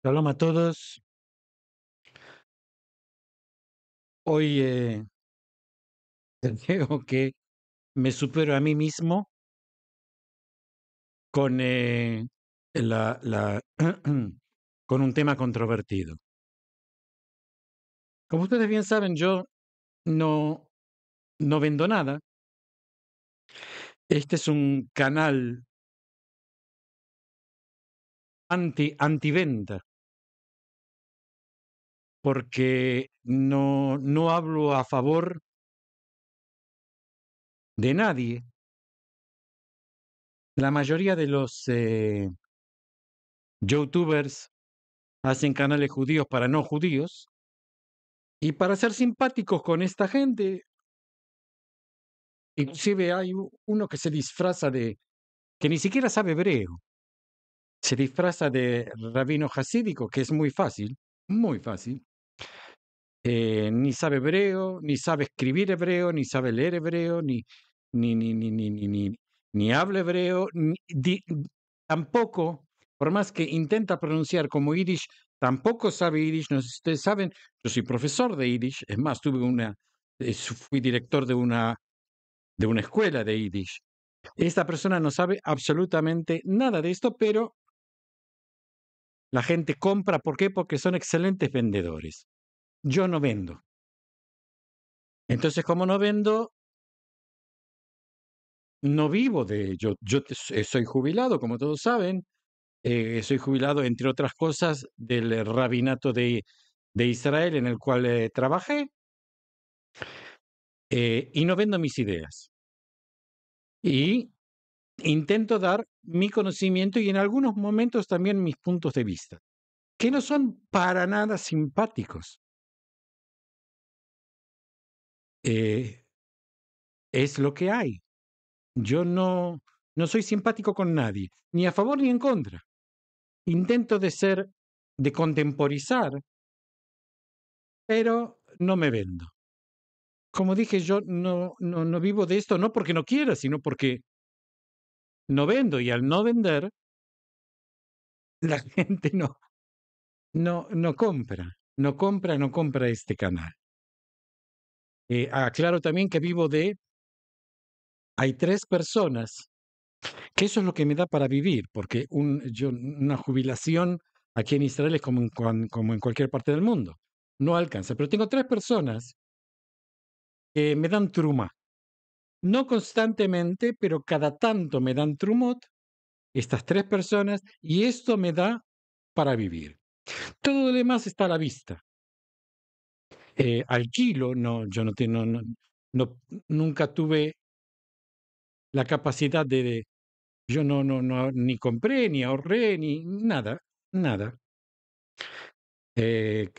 Shalom a todos. Hoy creo que me supero a mí mismo con, con un tema controvertido. Como ustedes bien saben, yo no, no vendo nada. Este es un canal antiventa, porque no hablo a favor de nadie. La mayoría de los youtubers hacen canales judíos para no judíos. Y para ser simpáticos con esta gente, inclusive hay uno que se disfraza que ni siquiera sabe hebreo, se disfraza de rabino hasídico, que es muy fácil. Ni sabe hebreo, ni sabe escribir hebreo, ni sabe leer hebreo, ni habla hebreo, tampoco, por más que intenta pronunciar como yiddish, tampoco sabe yiddish. No sé si ustedes saben, yo soy profesor de yiddish, es más, fui director de una escuela de yiddish. Esta persona no sabe absolutamente nada de esto, pero la gente compra. ¿Por qué? Porque son excelentes vendedores. Yo no vendo. Entonces, como no vendo, no vivo de ello. Soy jubilado, como todos saben. Soy jubilado, entre otras cosas, del rabinato de Israel, en el cual trabajé, y no vendo mis ideas. Y intento dar mi conocimiento y en algunos momentos también mis puntos de vista, que no son para nada simpáticos. Eh, es lo que hay. Yo no soy simpático con nadie, ni a favor ni en contra. Intento de contemporizar, pero no me vendo. Como dije, yo no vivo de esto, no porque no quiera, sino porque no vendo. Y al no vender, la gente no compra. No compra este canal. Aclaro también que hay 3 personas, que eso es lo que me da para vivir, porque una jubilación aquí en Israel es como en cualquier parte del mundo. No alcanza. Pero tengo 3 personas que me dan truma. No constantemente, pero cada tanto me dan trumot, estas 3 personas, y esto me da para vivir. Todo lo demás está a la vista. Alquilo, yo no, no- nunca tuve la capacidad yo ni compré, ni ahorré, ni nada, nada. Eh,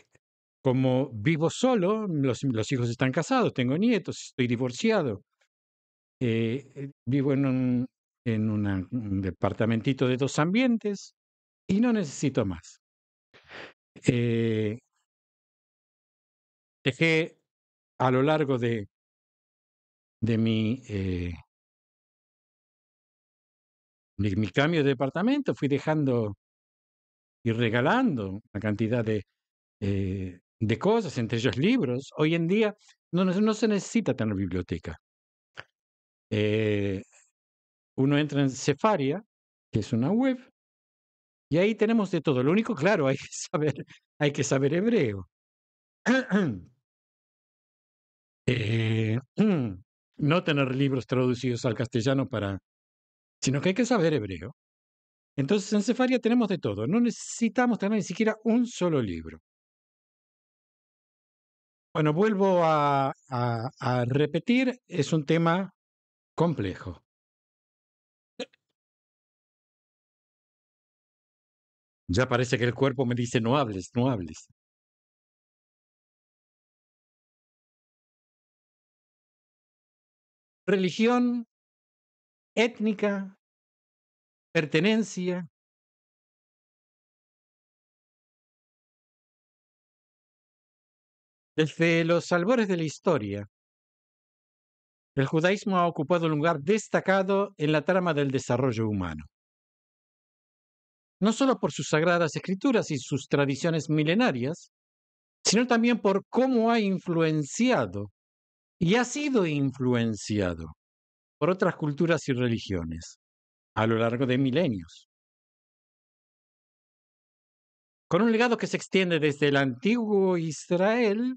como vivo solo, los hijos están casados, tengo nietos, estoy divorciado. Vivo un departamentito de 2 ambientes y no necesito más. Eh, Dejé a lo largo de mi, eh, de mi cambio de departamento, fui dejando y regalando una cantidad de cosas, entre ellos libros. Hoy en día no se necesita tener biblioteca. Eh, Uno entra en Sefaria, que es una web, y ahí tenemos de todo. Lo único, claro, hay que saber hebreo. No tener libros traducidos al castellano sino que hay que saber hebreo. Entonces en Sefaria tenemos de todo. No necesitamos tener ni siquiera un solo libro. Bueno, vuelvo a repetir, es un tema complejo. Ya parece que el cuerpo me dice no hables, no hables. Religión, étnica, pertenencia. Desde los albores de la historia, el judaísmo ha ocupado un lugar destacado en la trama del desarrollo humano. no solo por sus sagradas escrituras y sus tradiciones milenarias, sino también por cómo ha influenciado y ha sido influenciado por otras culturas y religiones a lo largo de milenios, con un legado que se extiende desde el antiguo Israel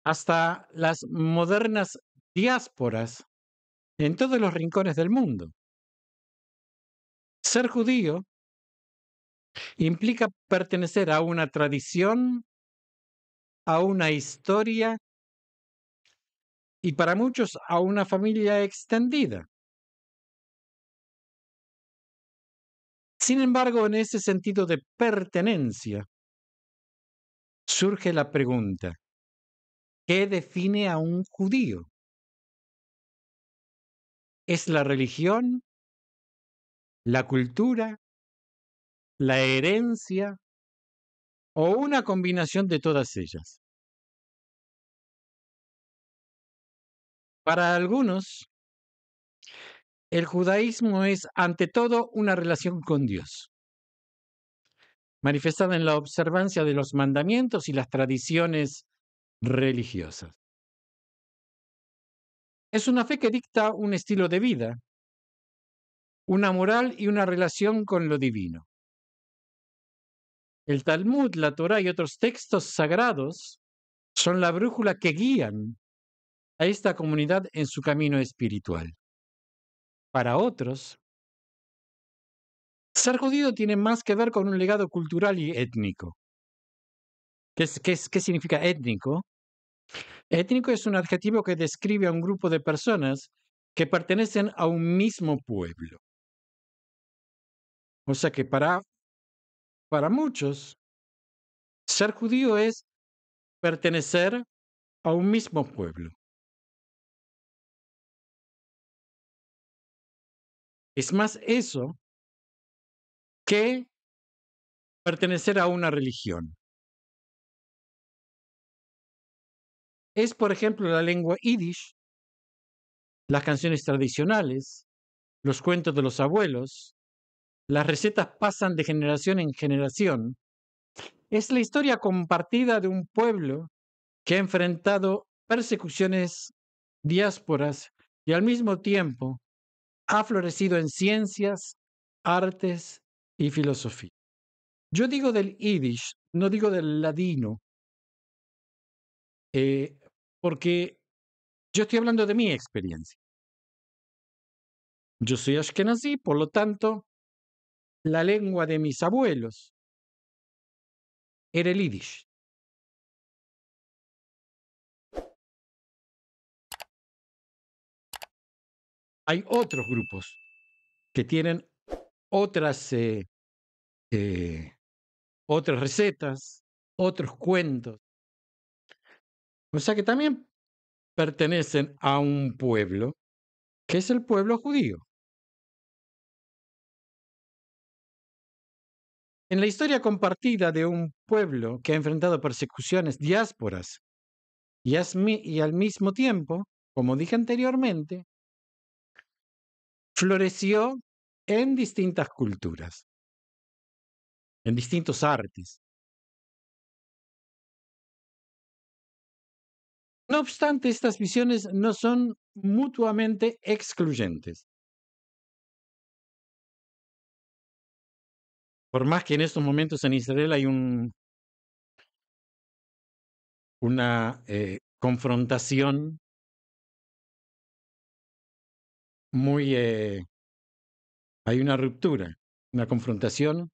hasta las modernas diásporas en todos los rincones del mundo. Ser judío implica pertenecer a una tradición, a una historia y para muchos a una familia extendida. Sin embargo, en ese sentido de pertenencia, surge la pregunta, ¿qué define a un judío? ¿Es la religión, la cultura, la herencia o una combinación de todas ellas? Para algunos, el judaísmo es ante todo una relación con Dios, manifestada en la observancia de los mandamientos y las tradiciones religiosas. Es una fe que dicta un estilo de vida, una moral y una relación con lo divino. El Talmud, la Torá y otros textos sagrados son la brújula que guían a esta comunidad en su camino espiritual. Para otros, ser judío tiene más que ver con un legado cultural y étnico. ¿Qué significa étnico? Étnico es un adjetivo que describe a un grupo de personas que pertenecen a un mismo pueblo. O sea que para muchos, ser judío es pertenecer a un mismo pueblo. Es más eso que pertenecer a una religión. Es, por ejemplo, la lengua yiddish, las canciones tradicionales, los cuentos de los abuelos, las recetas pasan de generación en generación. Es la historia compartida de un pueblo que ha enfrentado persecuciones, diásporas y al mismo tiempo ha florecido en ciencias, artes y filosofía. Yo digo del yiddish, no digo del ladino, eh, porque yo estoy hablando de mi experiencia. Yo soy ashkenazí, por lo tanto, la lengua de mis abuelos era el yiddish. Hay otros grupos que tienen otras, eh, otras recetas, otros cuentos. O sea que también pertenecen a un pueblo, que es el pueblo judío. En la historia compartida de un pueblo que ha enfrentado persecuciones, diásporas, y al mismo tiempo, como dije anteriormente, floreció en distintas culturas, en distintos artes. No obstante, estas visiones no son mutuamente excluyentes. Por más que en estos momentos en Israel hay una confrontación muy, hay una ruptura, una confrontación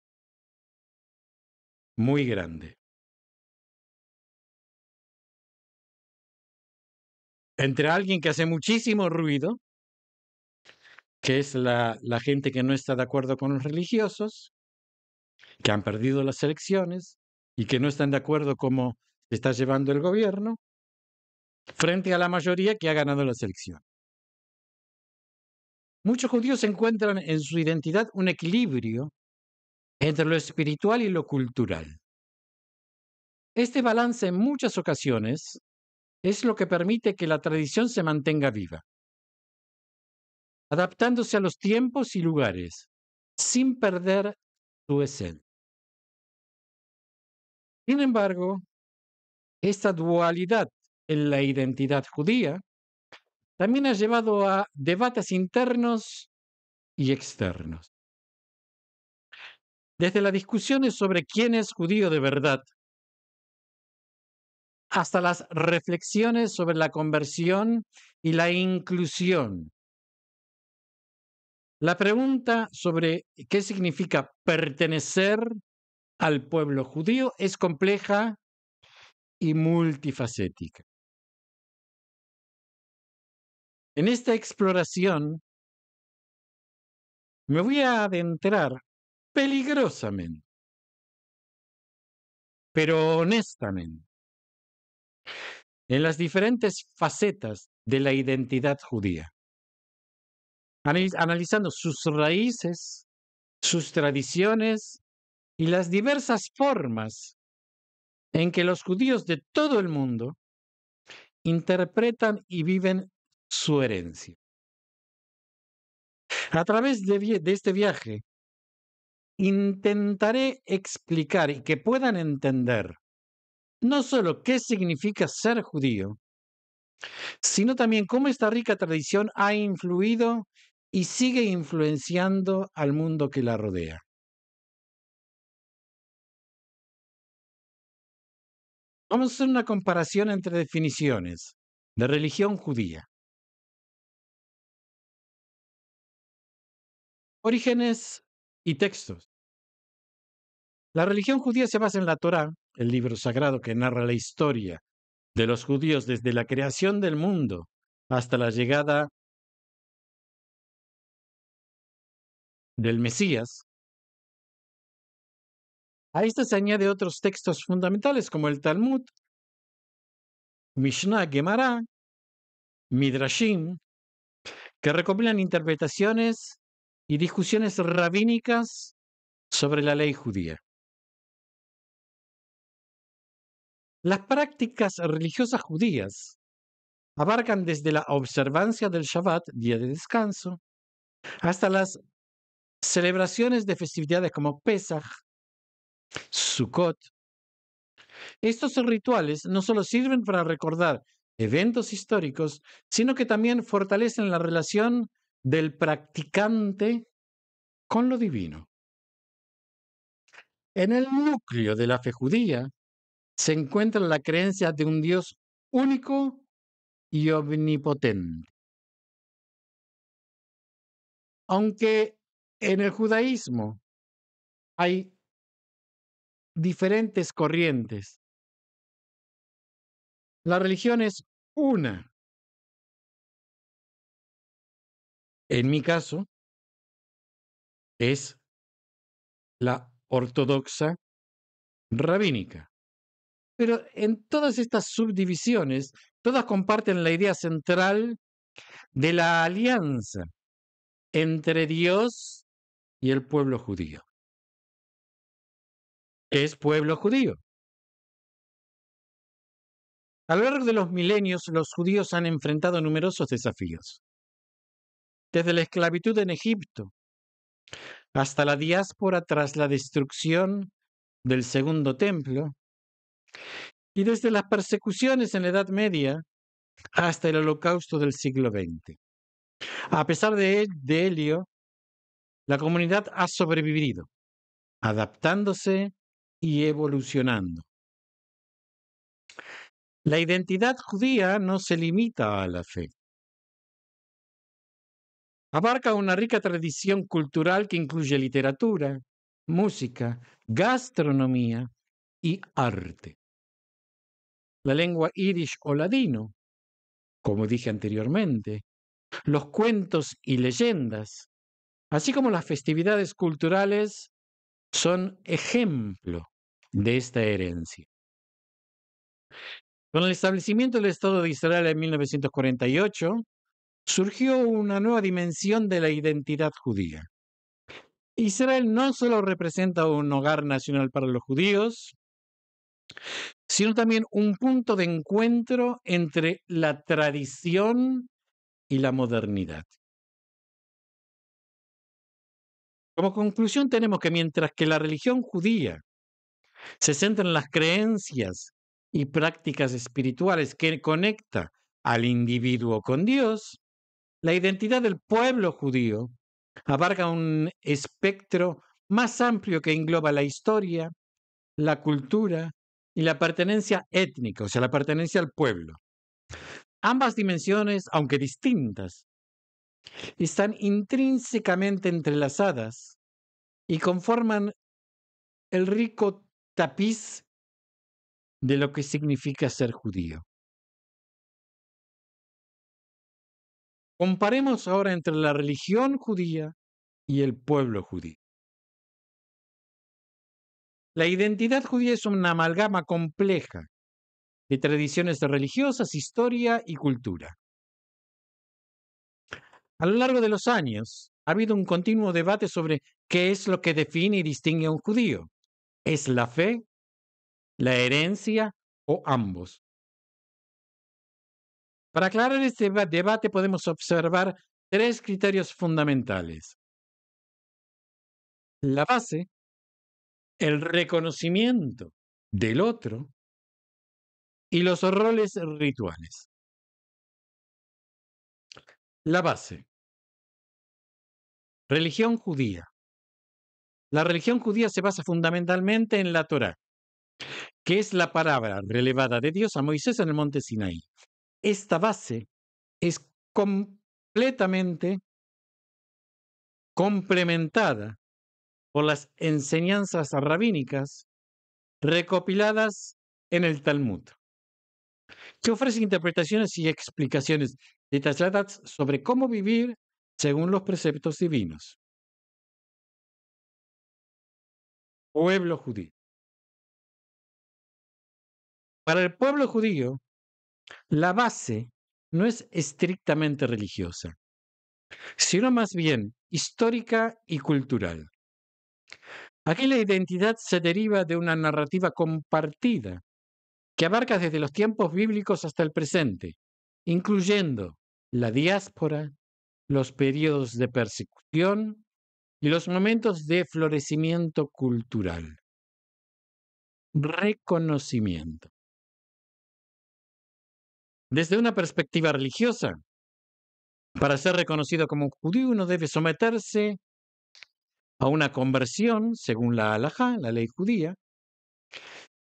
muy grande entre alguien que hace muchísimo ruido, que es la gente que no está de acuerdo con los religiosos, que han perdido las elecciones y que no están de acuerdo cómo se está llevando el gobierno, frente a la mayoría que ha ganado las elecciones. Muchos judíos encuentran en su identidad un equilibrio entre lo espiritual y lo cultural. Este balance en muchas ocasiones es lo que permite que la tradición se mantenga viva, adaptándose a los tiempos y lugares, sin perder su esencia. Sin embargo, esta dualidad en la identidad judía también ha llevado a debates internos y externos. Desde las discusiones sobre quién es judío de verdad hasta las reflexiones sobre la conversión y la inclusión. La pregunta sobre qué significa pertenecer al pueblo judío es compleja y multifacética. En esta exploración me voy a adentrar peligrosamente, pero honestamente, en las diferentes facetas de la identidad judía, analizando sus raíces, sus tradiciones y las diversas formas en que los judíos de todo el mundo interpretan y viven su herencia. A través de este viaje, intentaré explicar y que puedan entender no solo qué significa ser judío, sino también cómo esta rica tradición ha influido y sigue influenciando al mundo que la rodea. Vamos a hacer una comparación entre definiciones de religión judía. Orígenes y textos. La religión judía se basa en la Torá, el libro sagrado que narra la historia de los judíos desde la creación del mundo hasta la llegada del Mesías. A esto se añade otros textos fundamentales como el Talmud, Mishnah, Gemara, Midrashim, que recopilan interpretaciones y discusiones rabínicas sobre la ley judía. Las prácticas religiosas judías abarcan desde la observancia del Shabbat, día de descanso, hasta las celebraciones de festividades como Pesach, Sukkot. Estos rituales no solo sirven para recordar eventos históricos, sino que también fortalecen la relación del practicante con lo divino. En el núcleo de la fe judía se encuentra la creencia de un Dios único y omnipotente. Aunque en el judaísmo hay diferentes corrientes, la religión es una. En mi caso, es la ortodoxa rabínica. Pero en todas estas subdivisiones, todas comparten la idea central de la alianza entre Dios y el pueblo judío. ¿Qué es pueblo judío? A lo largo de los milenios, los judíos han enfrentado numerosos desafíos. Desde la esclavitud en Egipto hasta la diáspora tras la destrucción del Segundo Templo, y desde las persecuciones en la Edad Media hasta el Holocausto del siglo XX. A pesar de ello, la comunidad ha sobrevivido, adaptándose y evolucionando. La identidad judía no se limita a la fe. Abarca una rica tradición cultural que incluye literatura, música, gastronomía y arte. La lengua yiddish o ladino, como dije anteriormente, los cuentos y leyendas, así como las festividades culturales, son ejemplo de esta herencia. Con el establecimiento del Estado de Israel en 1948, surgió una nueva dimensión de la identidad judía. Israel no solo representa un hogar nacional para los judíos, sino también un punto de encuentro entre la tradición y la modernidad. Como conclusión tenemos que mientras que la religión judía se centra en las creencias y prácticas espirituales que conecta al individuo con Dios, la identidad del pueblo judío abarca un espectro más amplio que engloba la historia, la cultura y la pertenencia étnica, o sea, la pertenencia al pueblo. Ambas dimensiones, aunque distintas, están intrínsecamente entrelazadas y conforman el rico tapiz de lo que significa ser judío. Comparemos ahora entre la religión judía y el pueblo judío. La identidad judía es una amalgama compleja de tradiciones religiosas, historia y cultura. A lo largo de los años, ha habido un continuo debate sobre qué es lo que define y distingue a un judío. ¿Es la fe, la herencia o ambos? Para aclarar este debate podemos observar tres criterios fundamentales. La base, el reconocimiento del otro y los roles rituales. La base, religión judía. La religión judía se basa fundamentalmente en la Torá, que es la palabra relevada de Dios a Moisés en el monte Sinaí. Esta base es completamente complementada por las enseñanzas rabínicas recopiladas en el Talmud, que ofrece interpretaciones y explicaciones detalladas sobre cómo vivir según los preceptos divinos. Pueblo judío. Para el pueblo judío, la base no es estrictamente religiosa, sino más bien histórica y cultural. Aquí la identidad se deriva de una narrativa compartida que abarca desde los tiempos bíblicos hasta el presente, incluyendo la diáspora, los periodos de persecución y los momentos de florecimiento cultural. Reconocimiento. Desde una perspectiva religiosa, para ser reconocido como judío uno debe someterse a una conversión según la halajá, la ley judía.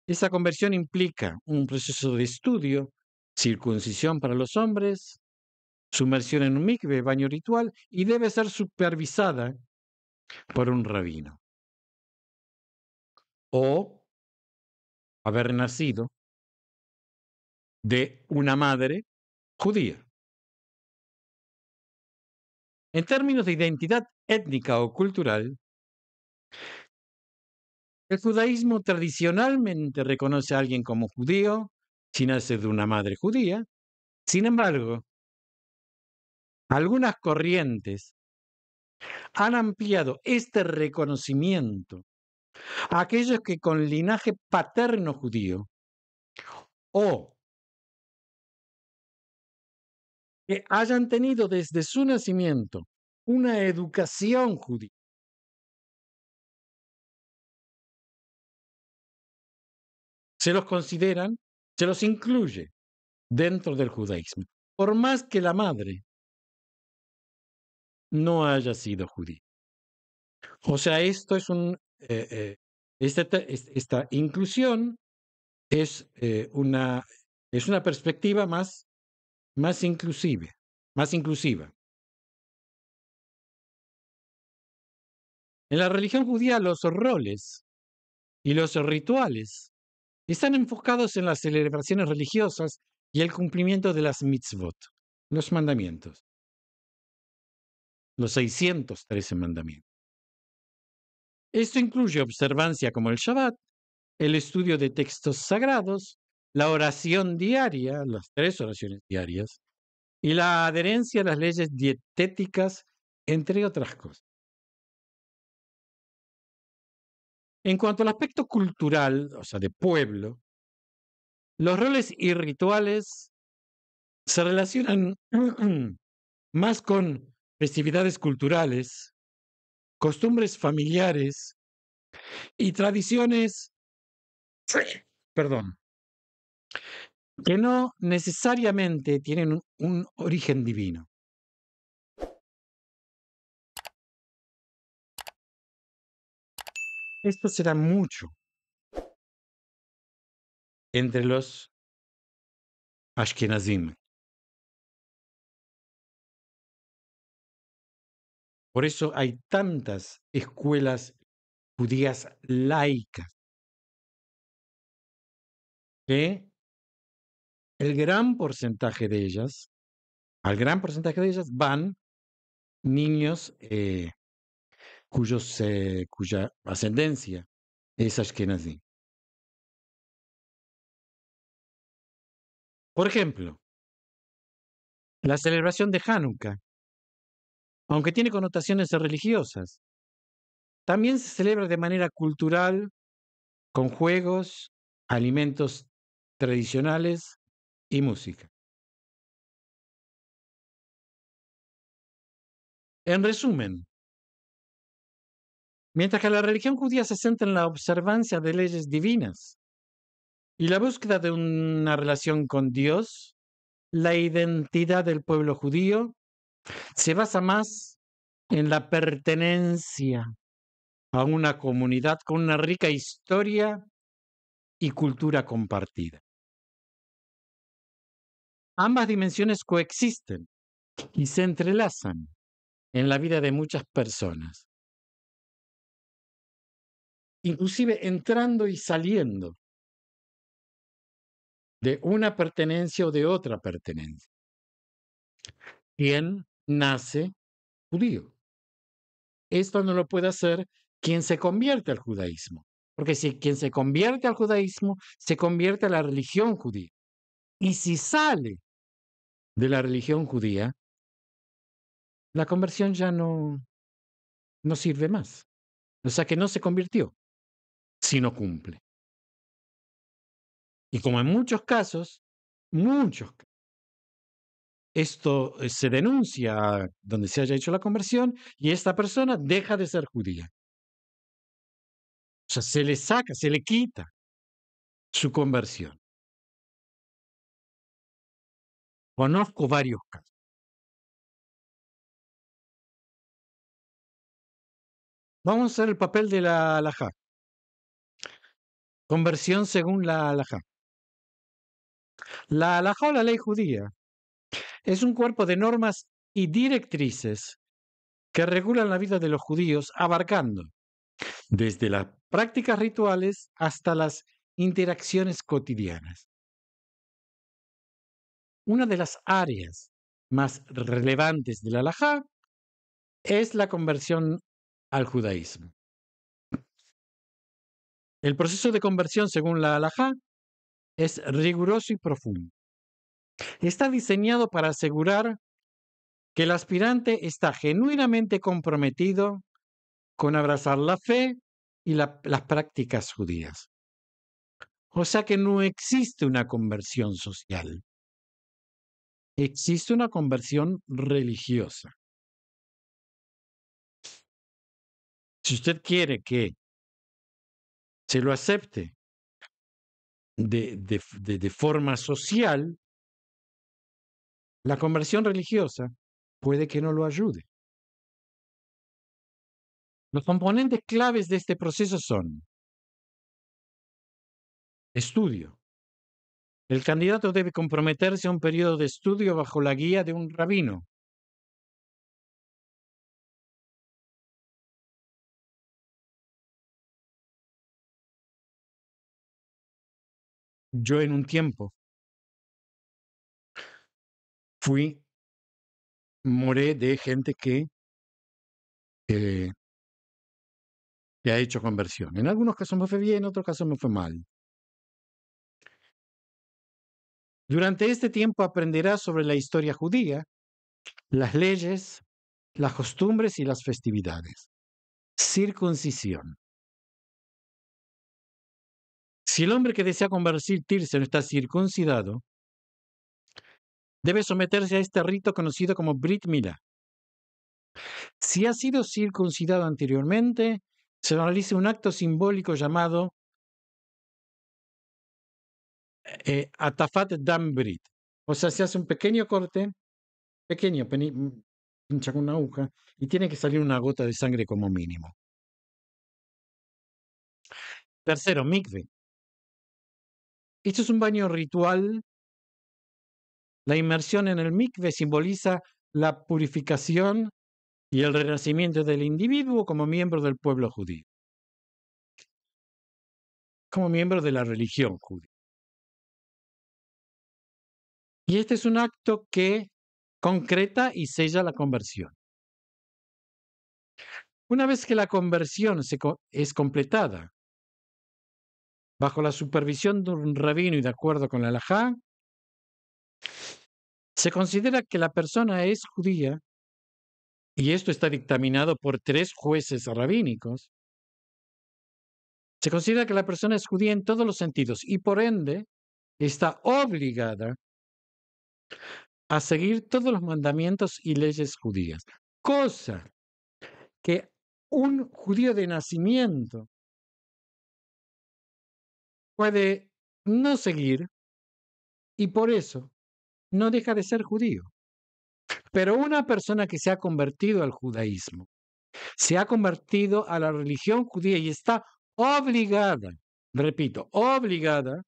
Esa conversión implica un proceso de estudio, circuncisión para los hombres, sumersión en un mikve, baño ritual, y debe ser supervisada por un rabino. O haber nacido de una madre judía. En términos de identidad étnica o cultural, el judaísmo tradicionalmente reconoce a alguien como judío si nace de una madre judía. Sin embargo, algunas corrientes han ampliado este reconocimiento a aquellos que con linaje paterno judío o que hayan tenido desde su nacimiento una educación judía. Se los consideran, se los incluye dentro del judaísmo, por más que la madre no haya sido judía. O sea, esto es esta inclusión es, es una perspectiva más inclusive, más inclusiva. En la religión judía los roles y los rituales están enfocados en las celebraciones religiosas y el cumplimiento de las mitzvot, los mandamientos, los 613 mandamientos. Esto incluye observancia como el Shabbat, el estudio de textos sagrados, la oración diaria, las 3 oraciones diarias, y la adherencia a las leyes dietéticas, entre otras cosas. En cuanto al aspecto cultural, o sea, de pueblo, los roles y rituales se relacionan más con festividades culturales, costumbres familiares y tradiciones, perdón, que no necesariamente tienen un origen divino. Esto se da mucho entre los ashkenazim. Por eso hay tantas escuelas judías laicas que el gran porcentaje de ellas, al gran porcentaje de ellas van niños cuya ascendencia es ashkenazí. Por ejemplo, la celebración de Hanukkah, aunque tiene connotaciones religiosas, también se celebra de manera cultural, con juegos, alimentos tradicionales y música. En resumen, mientras que la religión judía se centra en la observancia de leyes divinas y la búsqueda de una relación con Dios, la identidad del pueblo judío se basa más en la pertenencia a una comunidad con una rica historia y cultura compartida. Ambas dimensiones coexisten y se entrelazan en la vida de muchas personas, inclusive entrando y saliendo de una pertenencia o de otra pertenencia. ¿Quién nace judío? Esto no lo puede hacer quien se convierte al judaísmo, porque si quien se convierte al judaísmo se convierte a la religión judía. Y si sale de la religión judía, la conversión ya no sirve más. O sea que no se convirtió, sino cumple. Y como en muchos casos, muchos, esto se denuncia donde se haya hecho la conversión y esta persona deja de ser judía. O sea, se le saca, se le quita su conversión. Conozco varios casos. Vamos a hacer el papel de la halajá. Conversión según la halajá. La halajá o la ley judía es un cuerpo de normas y directrices que regulan la vida de los judíos, abarcando desde las prácticas rituales hasta las interacciones cotidianas. Una de las áreas más relevantes de la halajá es la conversión al judaísmo. El proceso de conversión según la halajá es riguroso y profundo. Está diseñado para asegurar que el aspirante está genuinamente comprometido con abrazar la fe y las prácticas judías. O sea que no existe una conversión social, existe una conversión religiosa. Si usted quiere que se lo acepte de forma social, la conversión religiosa puede que no lo ayude. Los componentes claves de este proceso son estudio. El candidato debe comprometerse a un periodo de estudio bajo la guía de un rabino. Yo en un tiempo fui moré de gente eh, que ha hecho conversión. En algunos casos me fue bien, en otros casos me fue mal. Durante este tiempo aprenderá sobre la historia judía, las leyes, las costumbres y las festividades. Circuncisión. Si el hombre que desea convertirse no está circuncidado, debe someterse a este rito conocido como Brit Milá. Si ha sido circuncidado anteriormente, se realiza un acto simbólico llamado Atafat Dam Brit. O sea, se hace un pequeño corte, pequeño, pincha con una aguja, y tiene que salir una gota de sangre como mínimo. Tercero, mikve. Esto es un baño ritual. La inmersión en el mikve simboliza la purificación y el renacimiento del individuo como miembro del pueblo judío, como miembro de la religión judía. Y este es un acto que concreta y sella la conversión. Una vez que la conversión es completada, bajo la supervisión de un rabino y de acuerdo con la halajá, se considera que la persona es judía, y esto está dictaminado por 3 jueces rabínicos. Se considera que la persona es judía en todos los sentidos y por ende está obligada a seguir todos los mandamientos y leyes judías, cosa que un judío de nacimiento puede no seguir y por eso no deja de ser judío. Pero una persona que se ha convertido al judaísmo, se ha convertido a la religión judía y está obligada, repito, obligada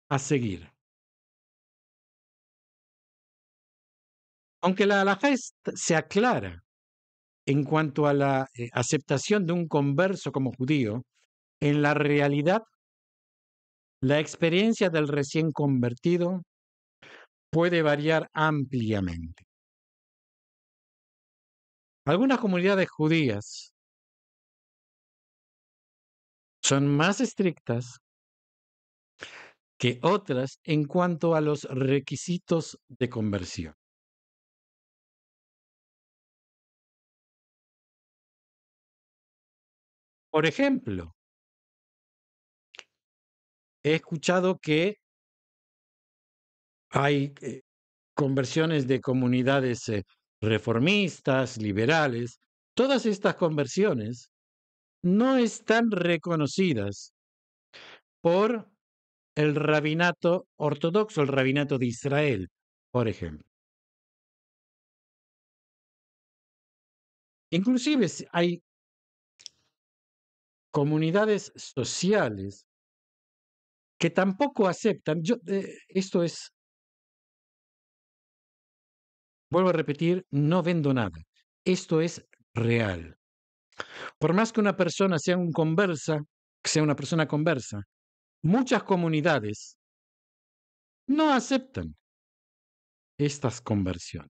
a seguir. Aunque la halajá se aclara en cuanto a la aceptación de un converso como judío, en la realidad, la experiencia del recién convertido puede variar ampliamente. Algunas comunidades judías son más estrictas que otras en cuanto a los requisitos de conversión. Por ejemplo, he escuchado que hay conversiones de comunidades reformistas, liberales. Todas estas conversiones no están reconocidas por el rabinato ortodoxo, el rabinato de Israel, por ejemplo. Inclusive hay comunidades sociales que tampoco aceptan, esto es, vuelvo a repetir, no vendo nada, esto es real. Por más que una persona sea una persona conversa, muchas comunidades no aceptan estas conversiones.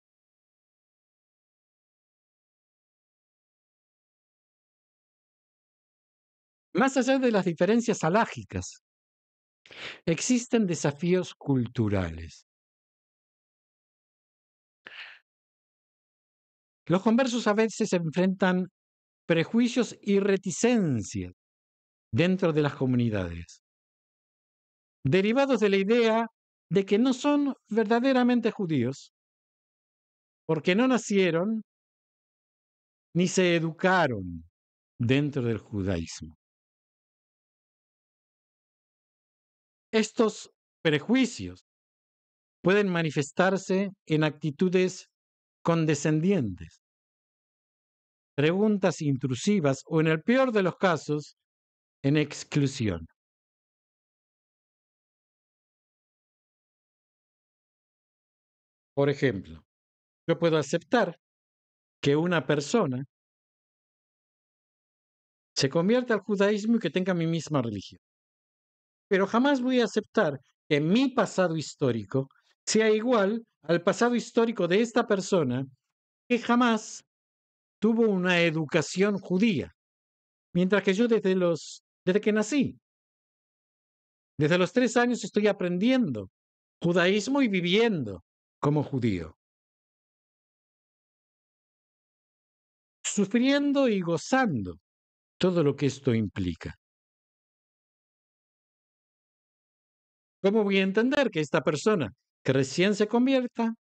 Más allá de las diferencias alágicas, existen desafíos culturales. Los conversos a veces enfrentan prejuicios y reticencias dentro de las comunidades, derivados de la idea de que no son verdaderamente judíos, porque no nacieron ni se educaron dentro del judaísmo. Estos prejuicios pueden manifestarse en actitudes condescendientes, preguntas intrusivas o, en el peor de los casos, en exclusión. Por ejemplo, yo puedo aceptar que una persona se convierta al judaísmo y que tenga mi misma religión, pero jamás voy a aceptar que mi pasado histórico sea igual al pasado histórico de esta persona que jamás tuvo una educación judía, mientras que yo desde que nací, desde los 3 años estoy aprendiendo judaísmo y viviendo como judío, sufriendo y gozando todo lo que esto implica. ¿Cómo voy a entender que esta persona que recién se convierta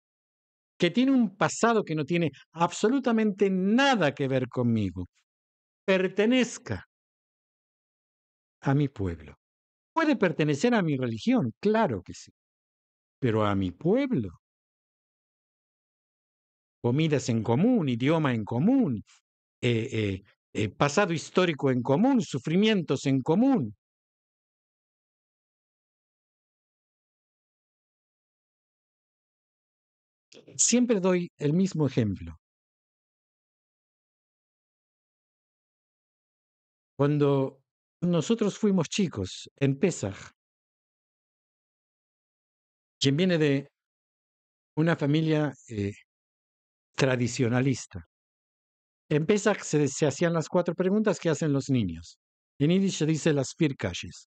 que tiene un pasado que no tiene absolutamente nada que ver conmigo, pertenezca a mi pueblo. Puede pertenecer a mi religión, claro que sí, pero a mi pueblo, comidas en común, idioma en común, eh, eh, pasado histórico en común, sufrimientos en común. Siempre doy el mismo ejemplo. Cuando nosotros fuimos chicos en Pesaj, quien viene de una familia tradicionalista, en Pesaj se hacían las 4 preguntas que hacen los niños. En Yiddish se dice las vier calles.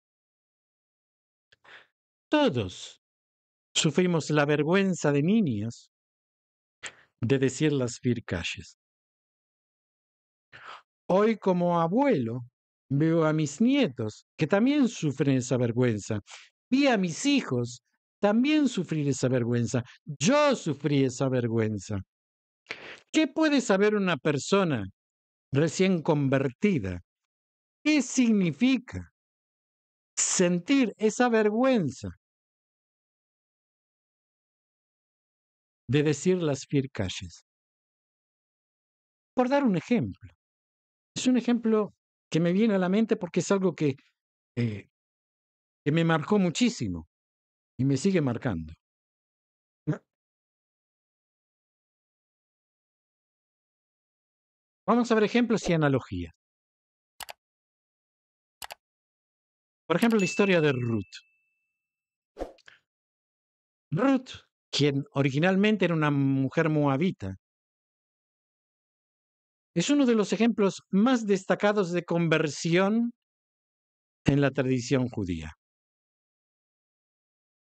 Todos sufrimos la vergüenza de niños de decir las vier calles. Hoy como abuelo veo a mis nietos que también sufren esa vergüenza. Vi a mis hijos también sufrir esa vergüenza. Yo sufrí esa vergüenza. ¿Qué puede saber una persona recién convertida? ¿Qué significa sentir esa vergüenza de decir las vier calles? Por dar un ejemplo. Es un ejemplo que me viene a la mente porque es algo eh, que me marcó muchísimo y me sigue marcando. Vamos a ver ejemplos y analogías. Por ejemplo, la historia de Ruth. Ruth, quien originalmente era una mujer moabita, es uno de los ejemplos más destacados de conversión en la tradición judía.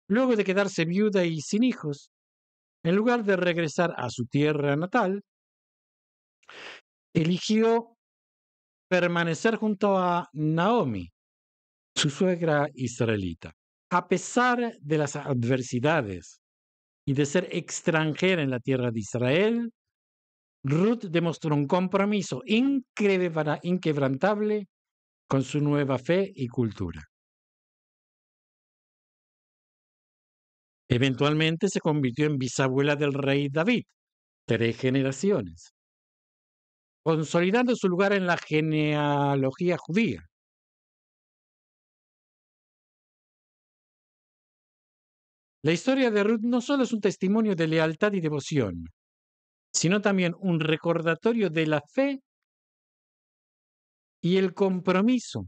Luego de quedarse viuda y sin hijos, en lugar de regresar a su tierra natal, eligió permanecer junto a Naomi, su suegra israelita. A pesar de las adversidades y de ser extranjera en la tierra de Israel, Ruth demostró un compromiso inquebrantable con su nueva fe y cultura. Eventualmente se convirtió en bisabuela del rey David, 3 generaciones, consolidando su lugar en la genealogía judía. La historia de Ruth no solo es un testimonio de lealtad y devoción, sino también un recordatorio de la fe y el compromiso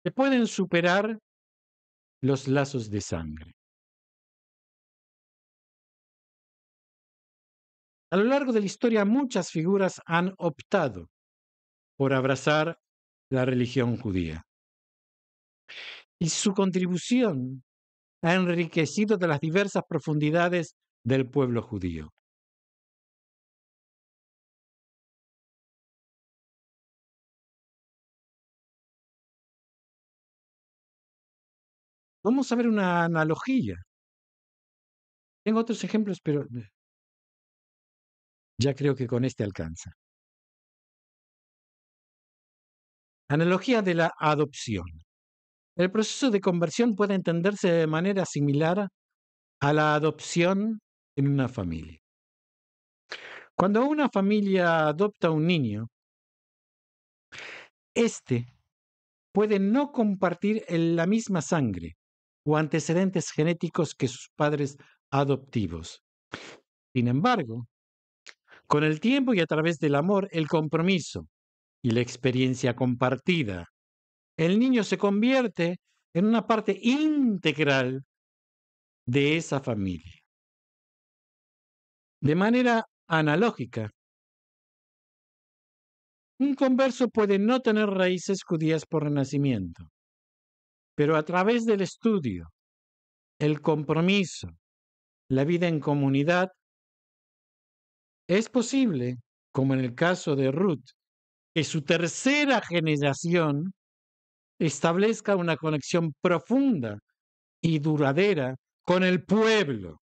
que pueden superar los lazos de sangre. A lo largo de la historia, muchas figuras han optado por abrazar la religión judía. Y su contribución ha enriquecido de las diversas profundidades del pueblo judío. Vamos a ver una analogía. Tengo otros ejemplos, pero ya creo que con este alcanza. Analogía de la adopción. El proceso de conversión puede entenderse de manera similar a la adopción en una familia. Cuando una familia adopta a un niño, este puede no compartir la misma sangre o antecedentes genéticos que sus padres adoptivos. Sin embargo, con el tiempo y a través del amor, el compromiso y la experiencia compartida, el niño se convierte en una parte integral de esa familia. De manera analógica, un converso puede no tener raíces judías por nacimiento, pero a través del estudio, el compromiso, la vida en comunidad, es posible, como en el caso de Ruth, que su tercera generación establezca una conexión profunda y duradera con el pueblo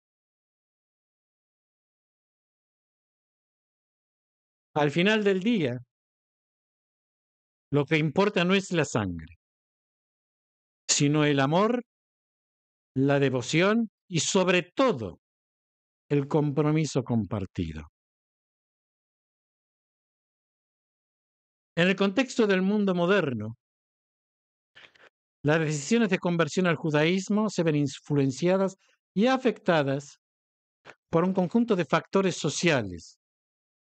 Al final del día, lo que importa no es la sangre, sino el amor, la devoción y sobre todo el compromiso compartido. En el contexto del mundo moderno, las decisiones de conversión al judaísmo se ven influenciadas y afectadas por un conjunto de factores sociales,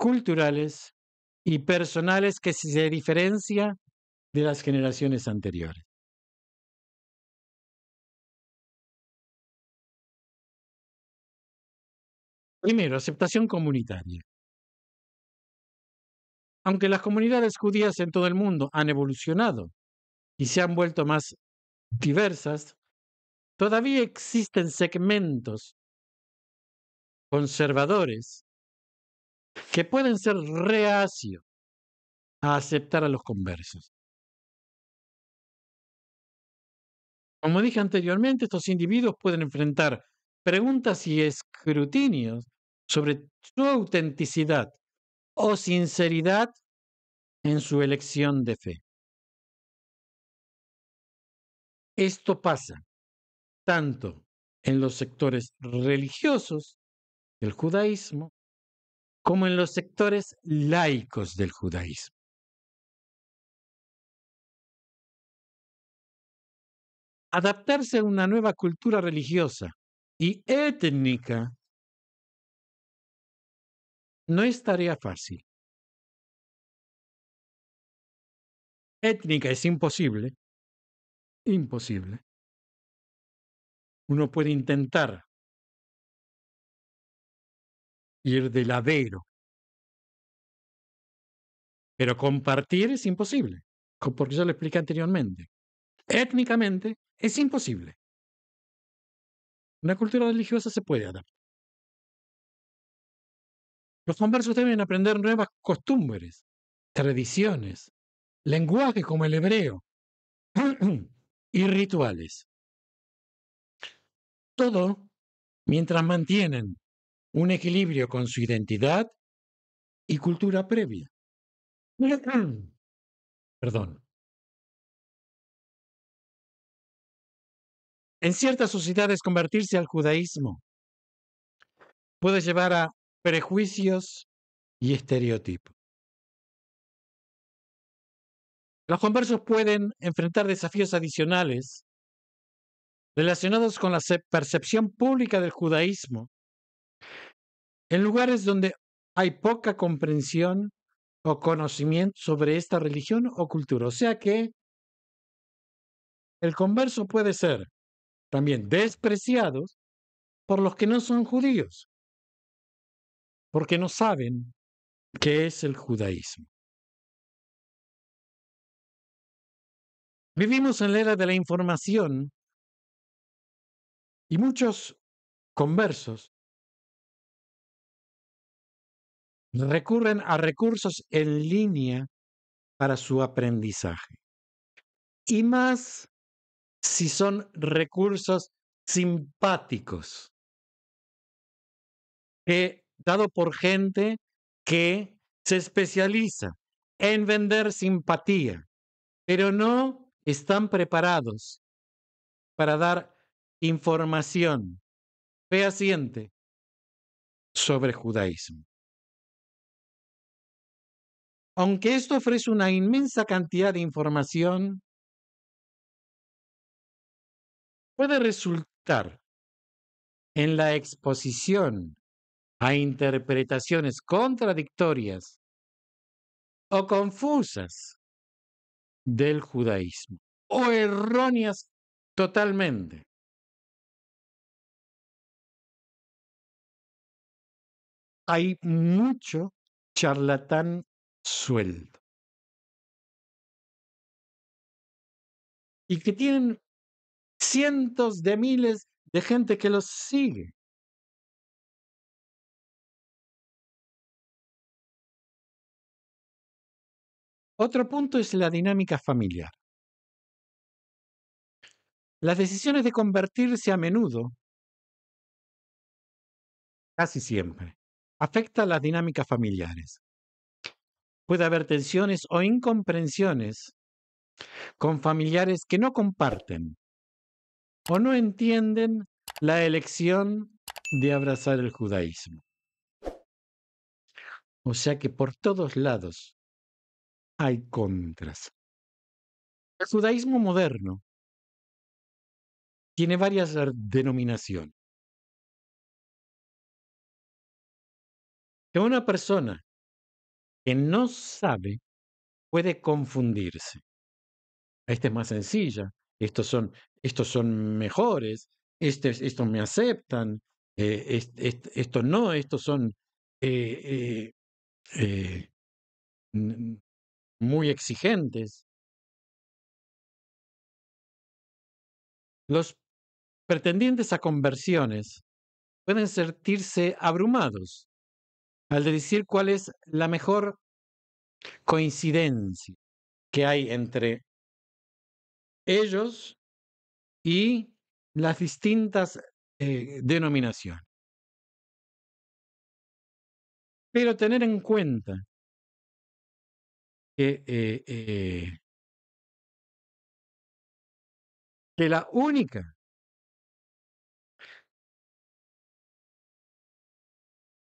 culturales y personales que se diferencia de las generaciones anteriores. Primero, aceptación comunitaria. Aunque las comunidades judías en todo el mundo han evolucionado y se han vuelto más diversas, todavía existen segmentos conservadores que pueden ser reacios a aceptar a los conversos. Como dije anteriormente, estos individuos pueden enfrentar preguntas y escrutinios sobre su autenticidad o sinceridad en su elección de fe. Esto pasa tanto en los sectores religiosos del judaísmo como en los sectores laicos del judaísmo. Adaptarse a una nueva cultura religiosa y étnica no es tarea fácil. Étnica es imposible, imposible. Uno puede intentar ir de ladero, pero compartir es imposible, porque ya lo expliqué anteriormente. Étnicamente es imposible. Una cultura religiosa se puede adaptar. Los conversos deben aprender nuevas costumbres, tradiciones, lenguaje como el hebreo y rituales. Todo mientras mantienen un equilibrio con su identidad y cultura previa. Perdón. En ciertas sociedades convertirse al judaísmo puede llevar a prejuicios y estereotipos. Los conversos pueden enfrentar desafíos adicionales relacionados con la percepción pública del judaísmo en lugares donde hay poca comprensión o conocimiento sobre esta religión o cultura. O sea que el converso puede ser también despreciado por los que no son judíos, porque no saben qué es el judaísmo. Vivimos en la era de la información y muchos conversos recurren a recursos en línea para su aprendizaje. Y más si son recursos simpáticos, dado por gente que se especializa en vender simpatía, pero no están preparados para dar información fehaciente sobre judaísmo. Aunque esto ofrece una inmensa cantidad de información, puede resultar en la exposición a interpretaciones contradictorias o confusas del judaísmo, o erróneas totalmente. Hay mucho charlatán sueldo y que tienen cientos de miles de gente que los sigue. Otro punto es la dinámica familiar. Las decisiones de convertirse a menudo, casi siempre, afectan las dinámicas familiares. Puede haber tensiones o incomprensiones con familiares que no comparten o no entienden la elección de abrazar el judaísmo. O sea que por todos lados hay contras. El judaísmo moderno tiene varias denominaciones. Que una persona que no sabe puede confundirse. Esta es más sencilla, estos son mejores, estos me aceptan, estos no, estos son eh, eh, eh, muy exigentes. Los pretendientes a conversiones pueden sentirse abrumados al decir cuál es la mejor coincidencia que hay entre ellos y las distintas denominaciones. Pero tener en cuenta que, que la única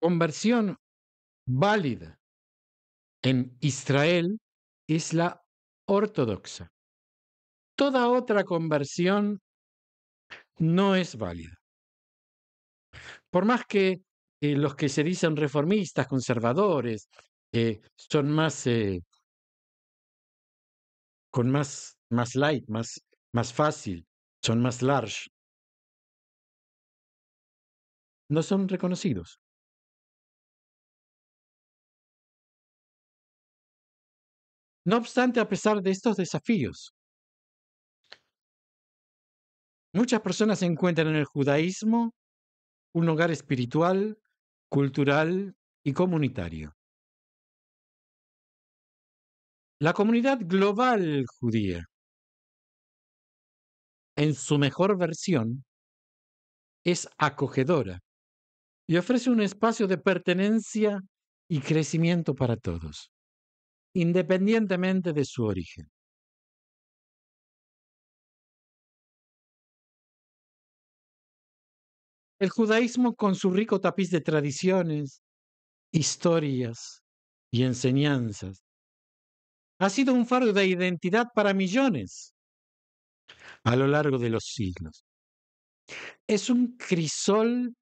conversión válida en Israel es la ortodoxa. Toda otra conversión no es válida. Por más que los que se dicen reformistas, conservadores, son más, con más light, más fácil, son más large, no son reconocidos. No obstante, a pesar de estos desafíos, muchas personas encuentran en el judaísmo un hogar espiritual, cultural y comunitario. La comunidad global judía, en su mejor versión, es acogedora y ofrece un espacio de pertenencia y crecimiento para todos, independientemente de su origen. El judaísmo, con su rico tapiz de tradiciones, historias y enseñanzas, ha sido un faro de identidad para millones a lo largo de los siglos. Es un crisol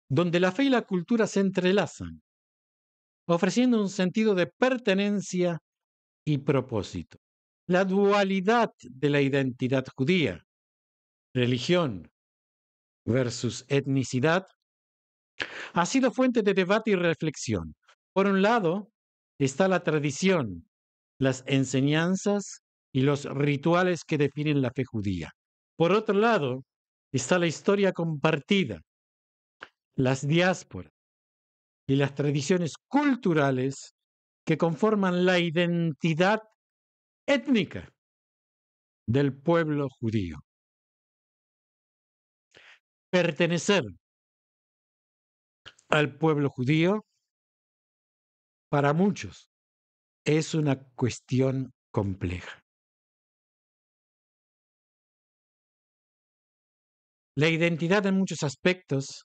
donde la fe y la cultura se entrelazan, ofreciendo un sentido de pertenencia y propósito. La dualidad de la identidad judía, religión versus etnicidad, ha sido fuente de debate y reflexión. Por un lado, está la tradición, las enseñanzas y los rituales que definen la fe judía. Por otro lado, está la historia compartida, las diásporas y las tradiciones culturales que conforman la identidad étnica del pueblo judío. Pertenecer al pueblo judío, para muchos, es una cuestión compleja. La identidad en muchos aspectos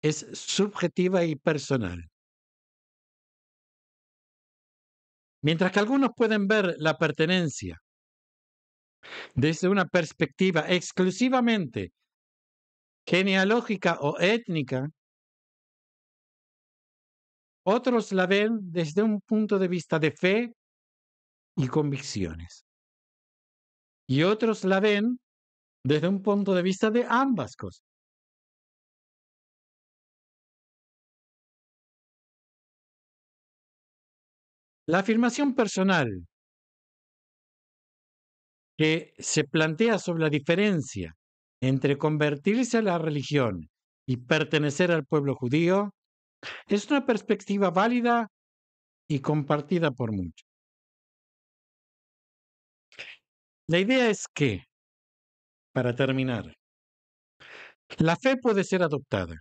es subjetiva y personal. Mientras que algunos pueden ver la pertenencia desde una perspectiva exclusivamente genealógica o étnica, otros la ven desde un punto de vista de fe y convicciones. Y otros la ven desde un punto de vista de ambas cosas. La afirmación personal que se plantea sobre la diferencia entre convertirse a la religión y pertenecer al pueblo judío es una perspectiva válida y compartida por muchos. La idea es que, para terminar, la fe puede ser adoptada,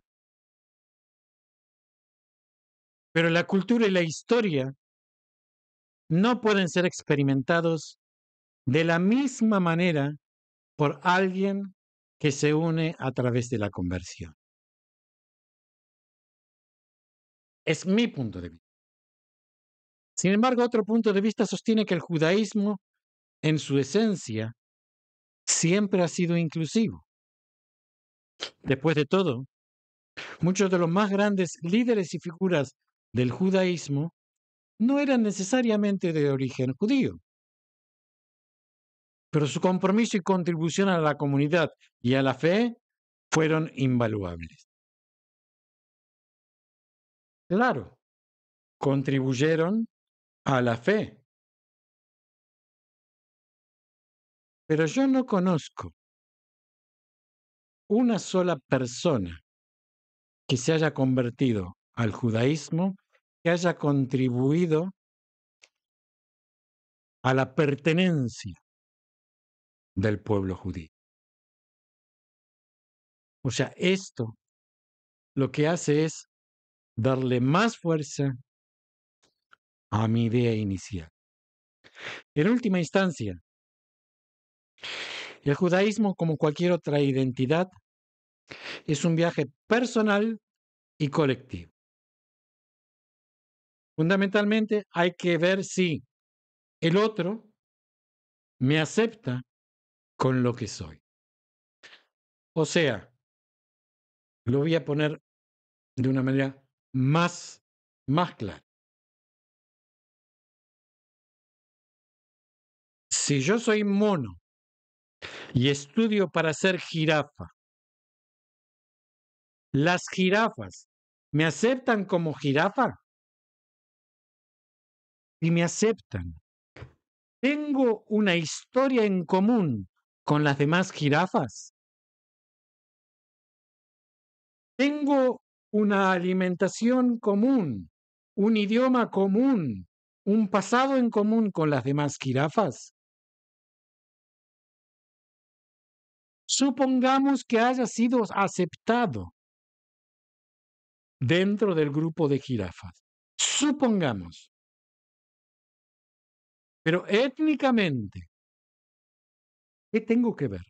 pero la cultura y la historia no pueden ser experimentados de la misma manera por alguien que se une a través de la conversión. Es mi punto de vista. Sin embargo, otro punto de vista sostiene que el judaísmo, en su esencia, siempre ha sido inclusivo. Después de todo, muchos de los más grandes líderes y figuras del judaísmo no eran necesariamente de origen judío, pero su compromiso y contribución a la comunidad y a la fe fueron invaluables. Claro, contribuyeron a la fe, pero yo no conozco una sola persona que se haya convertido al judaísmo, que haya contribuido a la pertenencia del pueblo judío. O sea, esto lo que hace es darle más fuerza a mi idea inicial. En última instancia, el judaísmo, como cualquier otra identidad, es un viaje personal y colectivo. Fundamentalmente hay que ver si el otro me acepta con lo que soy. O sea, lo voy a poner de una manera más clara. Si yo soy mono y estudio para ser jirafa, ¿las jirafas me aceptan como jirafa? Y me aceptan. ¿Tengo una historia en común con las demás jirafas? ¿Tengo una alimentación común, un idioma común, un pasado en común con las demás jirafas? Supongamos que haya sido aceptado dentro del grupo de jirafas. Supongamos. Pero étnicamente, ¿qué tengo que ver?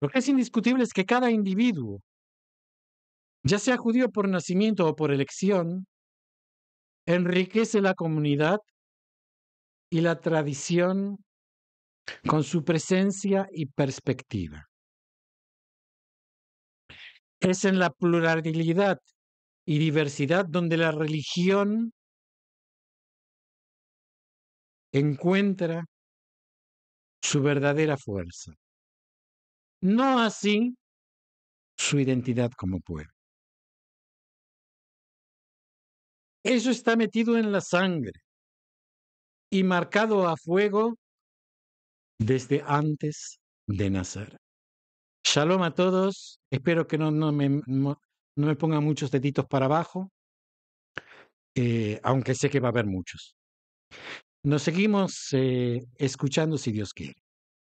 Lo que es indiscutible es que cada individuo, ya sea judío por nacimiento o por elección, enriquece la comunidad y la tradición con su presencia y perspectiva. Es en la pluralidad y diversidad donde la religión encuentra su verdadera fuerza, no así su identidad como pueblo. Eso está metido en la sangre y marcado a fuego desde antes de nacer. Shalom a todos. Espero que no me pongan muchos deditos para abajo, aunque sé que va a haber muchos. Nos seguimos escuchando si Dios quiere.